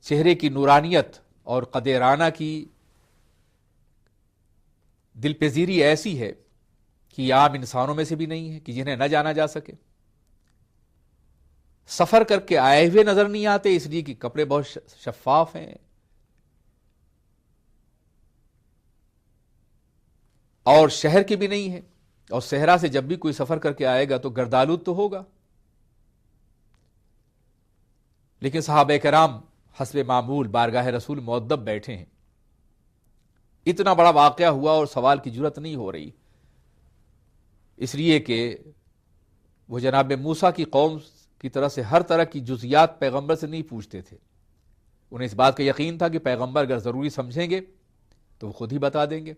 چہرے کی نورانیت اور قد رانہ کی دل پذیری ایسی ہے کہ یہ عام انسانوں میں سے بھی نہیں ہے کہ جنہیں نہ جانا جا سکے. سفر کر کے آئے ہوئے نظر نہیں آتے اس لیے کہ کپڑے بہت شفاف ہیں، اور شہر کی بھی نہیں ہے، اور صحرا سے جب بھی کوئی سفر کر کے آئے گا تو گردآلود تو ہوگا. لیکن صحابہ کرام حسب معمول بارگاہ رسول مؤدب بیٹھے ہیں. اتنا بڑا واقعہ ہوا اور سوال کی جرت نہیں ہو رہی، اس لیے کہ وہ جناب موسیٰ کی قوم کی طرف سے ہر طرح کی جزیات پیغمبر سے نہیں پوچھتے تھے. انہیں اس بات کا یقین تھا کہ پیغمبر اگر ضروری سمجھیں گے تو وہ خود ہی بتا دیں گے.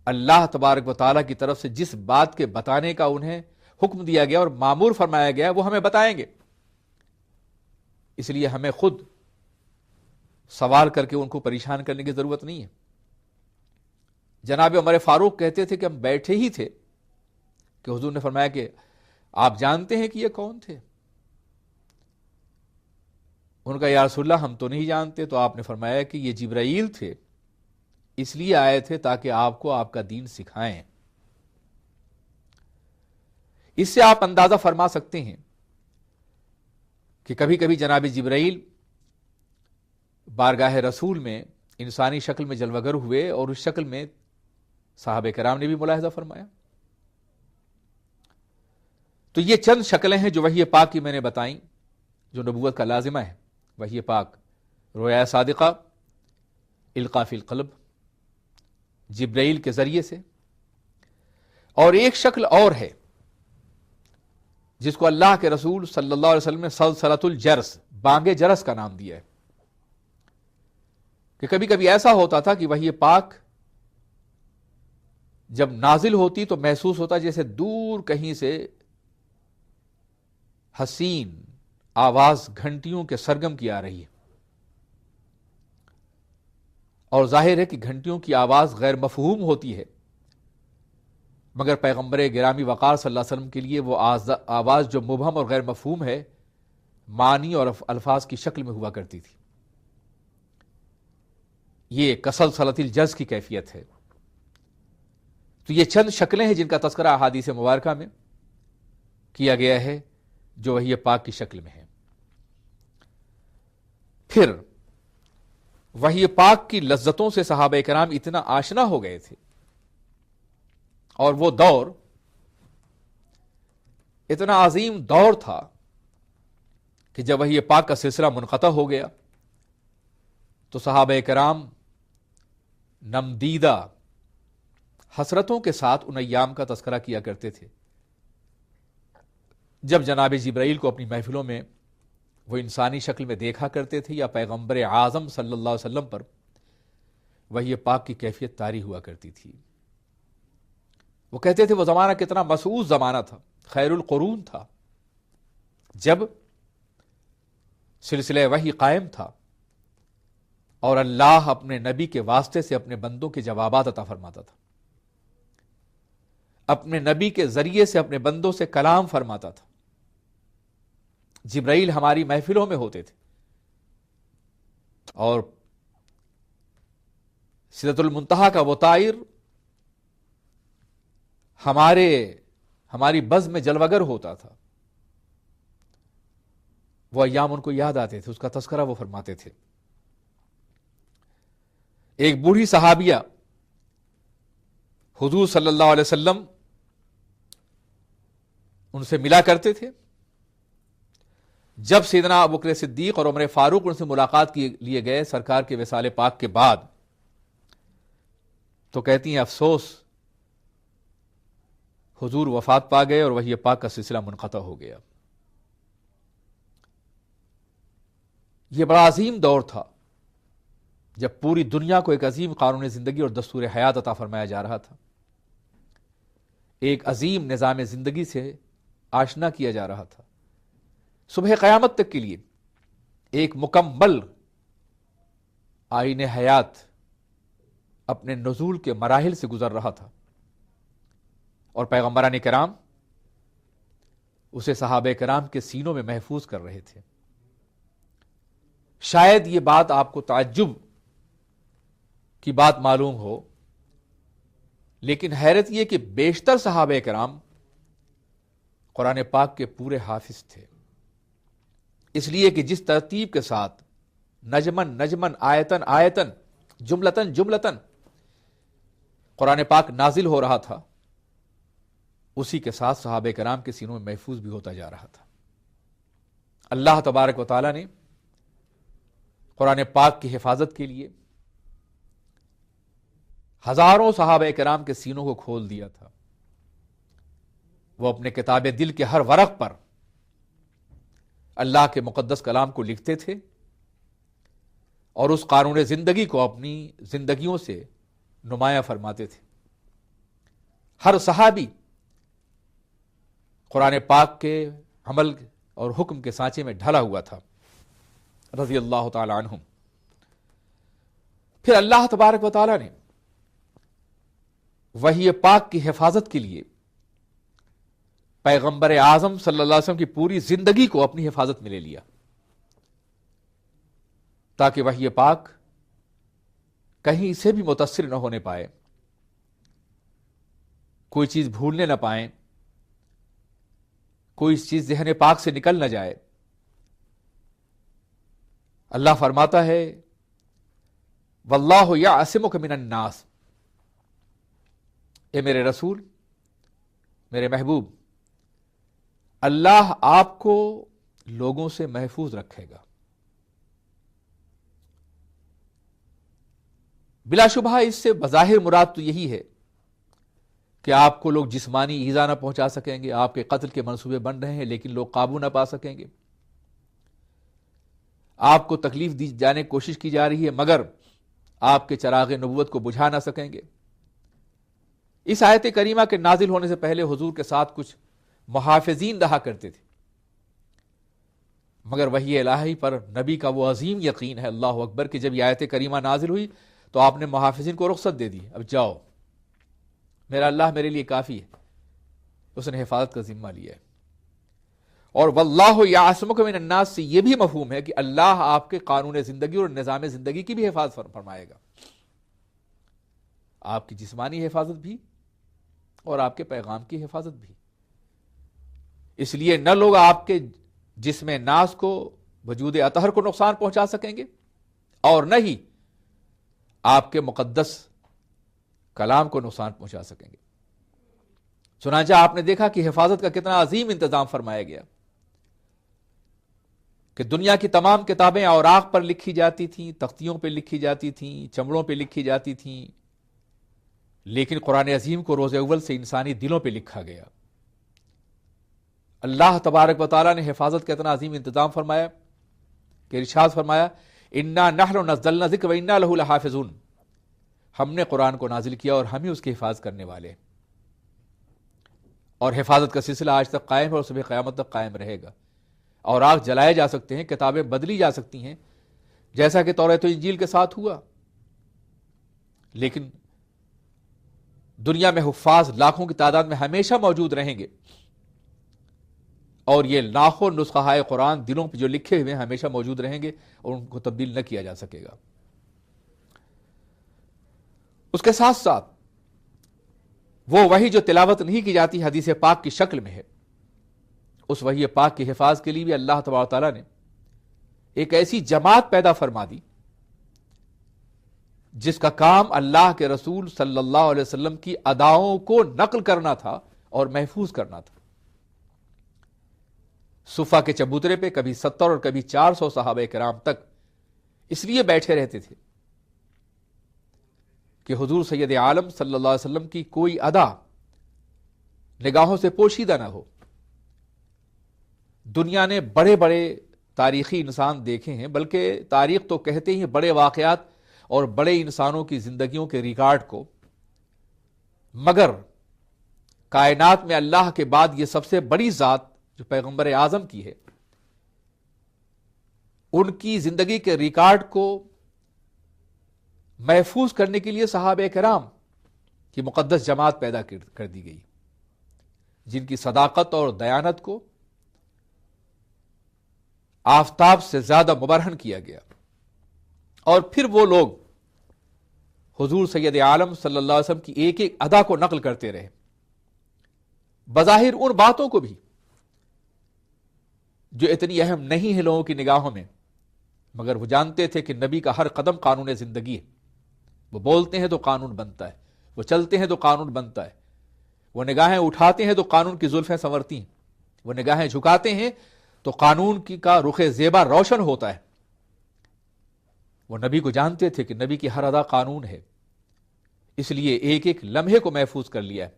اللہ تبارک و تعالیٰ کی طرف سے جس بات کے بتانے کا انہیں حکم دیا گیا اور مامور فرمایا گیا وہ ہمیں بتائیں گے، اس لیے ہمیں خود سوال کر کے ان کو پریشان کرنے کی ضرورت نہیں ہے. جناب عمر فاروق کہتے تھے کہ ہم بیٹھے ہی تھے کہ حضور نے فرمایا کہ آپ جانتے ہیں کہ یہ کون تھے؟ ان کا یا رسول اللہ ہم تو نہیں جانتے. تو آپ نے فرمایا کہ یہ جبرائیل تھے، اس لیے آئے تھے تاکہ آپ کو آپ کا دین سکھائیں. اس سے آپ اندازہ فرما سکتے ہیں کہ کبھی کبھی جناب جبرائیل بارگاہ رسول میں انسانی شکل میں جلوگر ہوئے اور اس شکل میں صحابہ کرام نے بھی ملاحظہ فرمایا. تو یہ چند شکلیں ہیں جو وحی پاک کی میں نے بتائیں جو نبوت کا لازمہ ہے. وحی پاک، رویا صادقہ، القاء فی القلب جبرائیل کے ذریعے سے. اور ایک شکل اور ہے جس کو اللہ کے رسول صلی اللہ علیہ وسلم نے سلسلۃ الجرس، بانگ جرس کا نام دیا ہے، کہ کبھی کبھی ایسا ہوتا تھا کہ وحی پاک جب نازل ہوتی تو محسوس ہوتا جیسے دور کہیں سے حسین آواز گھنٹیوں کے سرگم کی آ رہی ہے. اور ظاہر ہے کہ گھنٹیوں کی آواز غیر مفہوم ہوتی ہے، مگر پیغمبر گرامی وقار صلی اللہ علیہ وسلم کے لیے وہ آواز جو مبہم اور غیر مفہوم ہے معنی اور الفاظ کی شکل میں ہوا کرتی تھی. یہ کسلسلۃ الجرس کی کیفیت ہے. تو یہ چند شکلیں ہیں جن کا تذکرہ احادیث مبارکہ میں کیا گیا ہے جو وحی پاک کی شکل میں ہے. پھر وحی پاک کی لذتوں سے صحابہ کرام اتنا آشنا ہو گئے تھے اور وہ دور اتنا عظیم دور تھا کہ جب وحی پاک کا سلسلہ منقطع ہو گیا تو صحابہ کرام نمدیدہ حسرتوں کے ساتھ ان ایام کا تذکرہ کیا کرتے تھے جب جناب جبرائیل کو اپنی محفلوں میں وہ انسانی شکل میں دیکھا کرتے تھے یا پیغمبر اعظم صلی اللہ علیہ وسلم پر وحی پاک کی کیفیت طاری ہوا کرتی تھی. وہ کہتے تھے وہ زمانہ کتنا مسعود زمانہ تھا، خیر القرون تھا، جب سلسلہ وحی قائم تھا اور اللہ اپنے نبی کے واسطے سے اپنے بندوں کے جوابات عطا فرماتا تھا، اپنے نبی کے ذریعے سے اپنے بندوں سے کلام فرماتا تھا. جبرائیل ہماری محفلوں میں ہوتے تھے اور سدرۃ المنتہا کا وہ طائر ہماری بزم میں جلوگر ہوتا تھا. وہ ایام ان کو یاد آتے تھے، اس کا تذکرہ وہ فرماتے تھے. ایک بوڑھی صحابیہ حضور صلی اللہ علیہ وسلم ان سے ملا کرتے تھے. جب سیدنا ابوبکر صدیق اور عمر فاروق ان سے ملاقات کے لیے گئے سرکار کے وصال پاک کے بعد، تو کہتی ہیں افسوس حضور وفات پا گئے اور وحی پاک کا سلسلہ منقطع ہو گیا. یہ بڑا عظیم دور تھا جب پوری دنیا کو ایک عظیم قانون زندگی اور دستور حیات عطا فرمایا جا رہا تھا، ایک عظیم نظام زندگی سے آشنا کیا جا رہا تھا. صبح قیامت تک کے لیے ایک مکمل آئین حیات اپنے نزول کے مراحل سے گزر رہا تھا اور پیغمبران کرام اسے صحابہ کرام کے سینوں میں محفوظ کر رہے تھے. شاید یہ بات آپ کو تعجب کی بات معلوم ہو، لیکن حیرت یہ کہ بیشتر صحابہ کرام قرآن پاک کے پورے حافظ تھے، اس لیے کہ جس ترتیب کے ساتھ نجمن نجمن آیتن آیتن جملتن جملتن قرآن پاک نازل ہو رہا تھا، اسی کے ساتھ صحابہ کرام کے سینوں میں محفوظ بھی ہوتا جا رہا تھا۔ اللہ تبارک و تعالی نے قرآن پاک کی حفاظت کے لیے ہزاروں صحابہ کرام کے سینوں کو کھول دیا تھا۔ وہ اپنے کتاب دل کے ہر ورق پر اللہ کے مقدس کلام کو لکھتے تھے اور اس قانون زندگی کو اپنی زندگیوں سے نمایاں فرماتے تھے۔ ہر صحابی قرآن پاک کے عمل اور حکم کے سانچے میں ڈھلا ہوا تھا، رضی اللہ تعالی عنہم۔ پھر اللہ تبارک و تعالی نے وحی پاک کی حفاظت کے لیے پیغمبر اعظم صلی اللہ علیہ وسلم کی پوری زندگی کو اپنی حفاظت میں لے لیا، تاکہ وحی پاک کہیں سے بھی متاثر نہ ہونے پائے، کوئی چیز بھولنے نہ پائیں، کوئی چیز ذہن پاک سے نکل نہ جائے۔ اللہ فرماتا ہے واللہ یعصمک من الناس، اے میرے رسول، میرے محبوب، اللہ آپ کو لوگوں سے محفوظ رکھے گا۔ بلا شبہ اس سے بظاہر مراد تو یہی ہے کہ آپ کو لوگ جسمانی ایذا نہ پہنچا سکیں گے، آپ کے قتل کے منصوبے بن رہے ہیں لیکن لوگ قابو نہ پا سکیں گے، آپ کو تکلیف دی جانے کی کوشش کی جا رہی ہے مگر آپ کے چراغ نبوت کو بجھا نہ سکیں گے۔ اس آیت کریمہ کے نازل ہونے سے پہلے حضور کے ساتھ کچھ محافظین رہا کرتے تھے، مگر وحی الہی پر نبی کا وہ عظیم یقین ہے، اللہ اکبر، کہ جب یہ آیت کریمہ نازل ہوئی تو آپ نے محافظین کو رخصت دے دی، اب جاؤ، میرا اللہ میرے لیے کافی ہے، اس نے حفاظت کا ذمہ لیا ہے۔ اور واللہ یعصمک من الناس سے یہ بھی مفہوم ہے کہ اللہ آپ کے قانون زندگی اور نظام زندگی کی بھی حفاظت فرمائے گا، آپ کی جسمانی حفاظت بھی اور آپ کے پیغام کی حفاظت بھی۔ اس لیے نہ لوگ آپ کے جسم ناس کو، وجود اطہر کو نقصان پہنچا سکیں گے اور نہ ہی آپ کے مقدس کلام کو نقصان پہنچا سکیں گے۔ چنانچہ آپ نے دیکھا کہ حفاظت کا کتنا عظیم انتظام فرمایا گیا کہ دنیا کی تمام کتابیں اوراق پر لکھی جاتی تھیں، تختیوں پہ لکھی جاتی تھیں، چمڑوں پہ لکھی جاتی تھیں، لیکن قرآن عظیم کو روز اول سے انسانی دلوں پہ لکھا گیا۔ اللہ تبارک و تعالیٰ نے حفاظت کا اتنا عظیم انتظام فرمایا کہ ارشاد فرمایا انا نحن نزلنا الذکر وانا لہ لحافظون، ہم نے قرآن کو نازل کیا اور ہم ہی اس کی حفاظت کرنے والے ہیں۔ اور حفاظت کا سلسلہ آج تک قائم ہے اور صبح قیامت تک قائم رہے گا۔ اور آگ جلائے جا سکتے ہیں، کتابیں بدلی جا سکتی ہیں، جیسا کہ توریت و انجیل کے ساتھ ہوا، لیکن دنیا میں حفاظ لاکھوں کی تعداد میں ہمیشہ موجود رہیں گے، اور یہ لاکھوں نسخہ قرآن دلوں پہ جو لکھے ہوئے ہیں ہمیشہ موجود رہیں گے اور ان کو تبدیل نہ کیا جا سکے گا۔ اس کے ساتھ ساتھ وہ وحی جو تلاوت نہیں کی جاتی حدیث پاک کی شکل میں ہے، اس وحی پاک کی حفاظت کے لیے بھی اللہ تبارک و تعالیٰ نے ایک ایسی جماعت پیدا فرما دی جس کا کام اللہ کے رسول صلی اللہ علیہ وسلم کی اداؤں کو نقل کرنا تھا اور محفوظ کرنا تھا۔ صفا کے چبوترے پہ کبھی 70 اور کبھی 400 صحابہ کرام تک اس لیے بیٹھے رہتے تھے کہ حضور سید عالم صلی اللہ علیہ وسلم کی کوئی ادا نگاہوں سے پوشیدہ نہ ہو۔ دنیا نے بڑے بڑے تاریخی انسان دیکھے ہیں، بلکہ تاریخ تو کہتے ہیں بڑے واقعات اور بڑے انسانوں کی زندگیوں کے ریکارڈ کو، مگر کائنات میں اللہ کے بعد یہ سب سے بڑی ذات جو پیغمبر اعظم کی ہے، ان کی زندگی کے ریکارڈ کو محفوظ کرنے کے لیے صحابہ کرام کی مقدس جماعت پیدا کر دی گئی، جن کی صداقت اور دیانت کو آفتاب سے زیادہ مبرہن کیا گیا۔ اور پھر وہ لوگ حضور سید عالم صلی اللہ علیہ وسلم کی ایک ایک ادا کو نقل کرتے رہے، بظاہر ان باتوں کو بھی جو اتنی اہم نہیں ہے لوگوں کی نگاہوں میں، مگر وہ جانتے تھے کہ نبی کا ہر قدم قانون زندگی ہے۔ وہ بولتے ہیں تو قانون بنتا ہے، وہ چلتے ہیں تو قانون بنتا ہے، وہ نگاہیں اٹھاتے ہیں تو قانون کی زلفیں سنورتی ہیں، وہ نگاہیں جھکاتے ہیں تو قانون کی کا رخ زیبا روشن ہوتا ہے۔ وہ نبی کو جانتے تھے کہ نبی کی ہر ادا قانون ہے، اس لیے ایک ایک لمحے کو محفوظ کر لیا ہے۔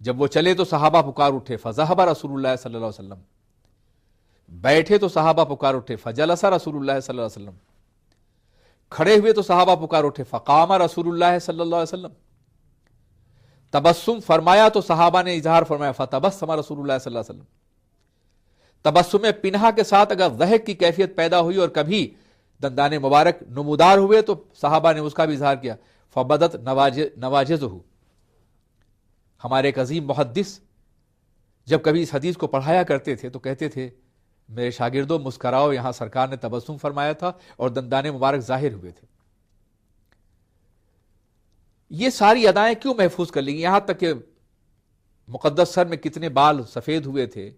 جب وہ چلے تو صحابہ پکار اٹھے فذهب رسول اللہ صلی اللہ علیہ وسلم، بیٹھے تو صحابہ پکار اٹھے فجلس رسول اللہ صلی اللہ علیہ وسلم، کھڑے ہوئے تو صحابہ پکار اٹھے فقام رسول اللہ صلی اللہ علیہ وسلم، تبسم فرمایا تو صحابہ نے اظہار فرمایا فتبسم رسول اللہ صلی اللہ علیہ وسلم، تبسم پنہا کے ساتھ اگر ضحک کی کیفیت پیدا ہوئی اور کبھی دندان مبارک نمودار ہوئے تو صحابہ نے اس کا بھی اظہار کیا فبدت نواجزہ۔ ہمارے ایک عظیم محدث جب کبھی اس حدیث کو پڑھایا کرتے تھے تو کہتے تھے میرے شاگردوں مسکراؤ، یہاں سرکار نے تبسم فرمایا تھا اور دندان مبارک ظاہر ہوئے تھے۔ یہ ساری ادائیں کیوں محفوظ کر لی؟ یہاں تک کہ مقدس سر میں کتنے بال سفید ہوئے تھے،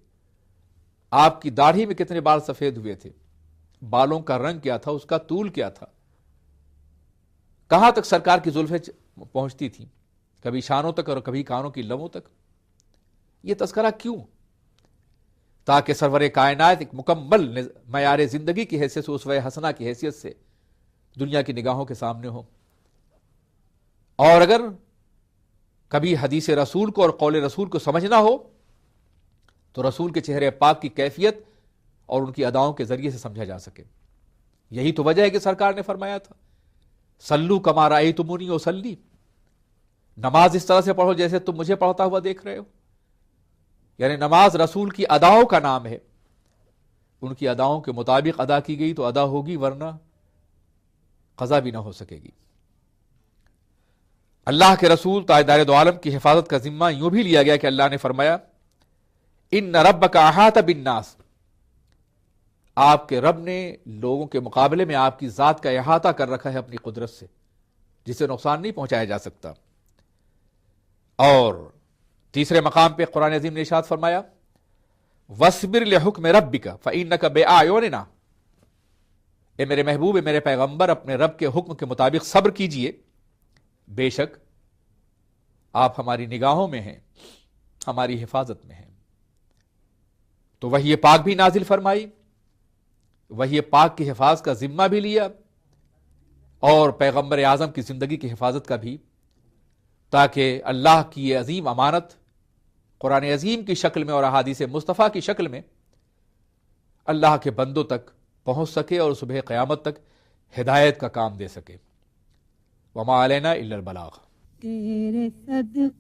آپ کی داڑھی میں کتنے بال سفید ہوئے تھے، بالوں کا رنگ کیا تھا، اس کا طول کیا تھا، کہاں تک سرکار کی زلفیں پہنچتی تھیں، کبھی شانوں تک اور کبھی کانوں کی لبوں تک۔ یہ تذکرہ کیوں؟ تاکہ سرور کائنات ایک مکمل معیار زندگی کی حیثیت سے، اسوہ حسنہ کی حیثیت سے دنیا کی نگاہوں کے سامنے ہو۔ اور اگر کبھی حدیث رسول کو اور قول رسول کو سمجھنا ہو تو رسول کے چہرے پاک کی کیفیت اور ان کی اداؤں کے ذریعے سے سمجھا جا سکے۔ یہی تو وجہ ہے کہ سرکار نے فرمایا تھا سلو کما رأیتمونی اصلی، نماز اس طرح سے پڑھو جیسے تم مجھے پڑھتا ہوا دیکھ رہے ہو۔ یعنی نماز رسول کی اداؤں کا نام ہے، ان کی اداؤں کے مطابق ادا کی گئی تو ادا ہوگی، ورنہ قضا بھی نہ ہو سکے گی۔ اللہ کے رسول تاجدار دو عالم کی حفاظت کا ذمہ یوں بھی لیا گیا کہ اللہ نے فرمایا ان ربک احاط بالناس، آپ کے رب نے لوگوں کے مقابلے میں آپ کی ذات کا احاطہ کر رکھا ہے اپنی قدرت سے، جسے نقصان نہیں پہنچایا جا سکتا۔ اور تیسرے مقام پہ قرآن عظیم نے ارشاد فرمایا وَاصْبِرْ لِحُکْمِ رَبِّكَ فَإِنَّكَ بِأَعْیُنِنَا، اے میرے محبوب، اے میرے پیغمبر، اپنے رب کے حکم کے مطابق صبر کیجئے، بے شک آپ ہماری نگاہوں میں ہیں، ہماری حفاظت میں ہیں۔ تو وحی پاک بھی نازل فرمائی، وحی پاک کی حفاظت کا ذمہ بھی لیا، اور پیغمبر اعظم کی زندگی کی حفاظت کا بھی، تاکہ اللہ کی یہ عظیم امانت قرآن عظیم کی شکل میں اور احادیث مصطفیٰ کی شکل میں اللہ کے بندوں تک پہنچ سکے اور صبح قیامت تک ہدایت کا کام دے سکے۔ وما علینا الا البلاغ۔